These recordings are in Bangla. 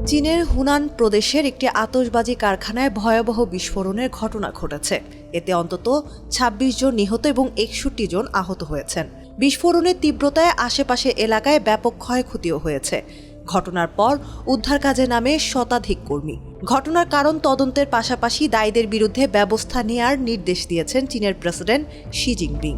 চীনের হুনান প্রদেশের একটি আতশবাজি কারখানায় ভয়াবহ বিস্ফোরণের ঘটনা ঘটেছে। এতে অন্তত ২৬ জন নিহত এবং ৬১ জন আহত হয়েছেন। বিস্ফোরণের তীব্রতায় আশেপাশে এলাকায় ব্যাপক ক্ষয়ক্ষতিও হয়েছে। ঘটনার পর উদ্ধার কাজে নামে শতাধিক কর্মী। ঘটনার কারণ তদন্তের পাশাপাশি দায়ীদের বিরুদ্ধে ব্যবস্থা নেওয়ার নির্দেশ দিয়েছেন চীনের প্রেসিডেন্ট শি জিনপিং।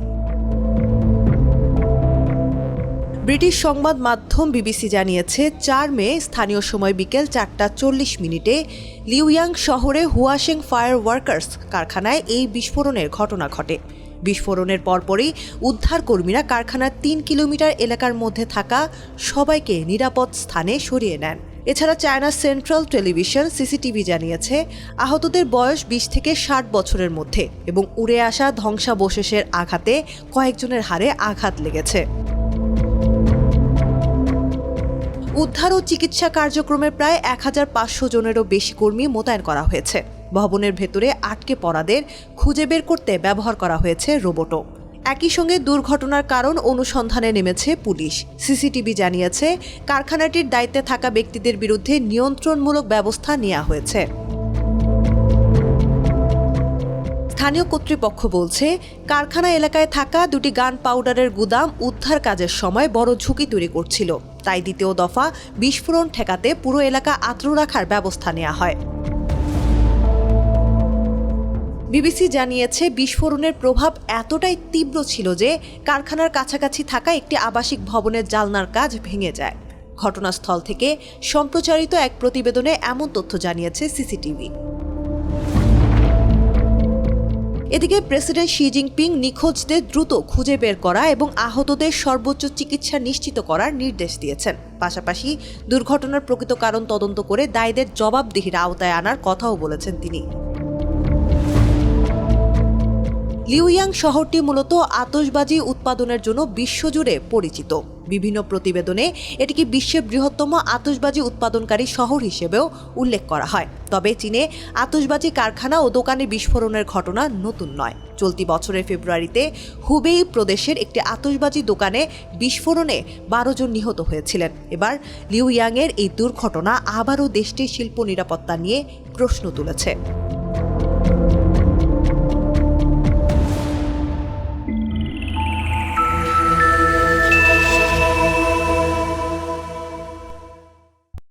ব্রিটিশ সংবাদ মাধ্যম বিবিসি জানিয়েছে ৪ মে স্থানীয় সময় বিকেল ৪:৪০ লিউয়াং শহরে হুয়াশেং ফায়ার ওয়ার্কার্স কারখানায় এই বিস্ফোরণের ঘটনা ঘটে। বিস্ফোরণের পরপরই উদ্ধার কর্মীরা কারখানার ৩ কিলোমিটার এলাকার মধ্যে থাকা সবাইকে নিরাপদ স্থানে সরিয়ে নেন। এছাড়া চায়না সেন্ট্রাল টেলিভিশন সিসিটিভি জানিয়েছে আহতদের বয়স ২০ থেকে ৬০ বছরের মধ্যে এবং উড়ে আসা ধ্বংসাবশেষের আঘাতে কয়েকজনের হাড়ে আঘাত লেগেছে। উদ্ধার ও চিকিৎসা কার্যক্রমে প্রায় ১৫০০ জনেরও বেশি কর্মী মোতায়েন করা হয়েছে। ভবনের ভেতরে আটকে পড়াদের খুঁজে বের করতে ব্যবহার করা হয়েছে রোবটও। একই সঙ্গে দুর্ঘটনার কারণ অনুসন্ধানে নেমেছে পুলিশ। সিসিটিভি জানিয়েছে কারখানাটির দায়িত্বে থাকা ব্যক্তিদের বিরুদ্ধে নিয়ন্ত্রণমূলক ব্যবস্থা নেওয়া হয়েছে। স্থানীয় কর্তৃপক্ষ বলছে কারখানা এলাকায় থাকা ২টি গান পাউডারের গুদাম উদ্ধার কাজের সময় বড় ঝুঁকি তৈরি করছিল। তাই দ্বিতীয় দফা বিস্ফোরণ ঠেকাতে পুরো এলাকা আর্দ্র রাখার ব্যবস্থা নেওয়া হয়। বিবিসি জানিয়েছে বিস্ফোরণের প্রভাব এতটাই তীব্র ছিল যে কারখানার কাছাকাছি থাকা একটি আবাসিক ভবনের জালনার কাচ ভেঙে যায়। ঘটনাস্থল থেকে সম্প্রচারিত এক প্রতিবেদনে এমন তথ্য জানিয়েছে সিসিটিভি। এদিকে প্রেসিডেন্ট শি জিনপিং নিখোঁজদের দ্রুত খুঁজে বের করা এবং আহতদের সর্বোচ্চ চিকিৎসা নিশ্চিত করার নির্দেশ দিয়েছেন। পাশাপাশি দুর্ঘটনার প্রকৃত কারণ তদন্ত করে দায়ীদের জবাবদিহির আওতায় আনার কথাও বলেছেন তিনি। লিউয়াং শহরটি মূলত আতশবাজি উৎপাদনের জন্য বিশ্বজুড়ে পরিচিত। বিভিন্ন প্রতিবেদনে এটিকে বিশ্বের বৃহত্তম আতশবাজি উৎপাদনকারী শহর হিসেবেও উল্লেখ করা হয়। তবে চীনে আতশবাজি কারখানা ও দোকানে বিস্ফোরণের ঘটনা নতুন নয়। চলতি বছরের ফেব্রুয়ারিতে হুবেই প্রদেশের একটি আতশবাজি দোকানে বিস্ফোরণে ১২ জন নিহত হয়েছিলেন। এবার লিউয়াংয়ের এই দুর্ঘটনা আবারও দেশটির শিল্প নিরাপত্তা নিয়ে প্রশ্ন তুলেছে।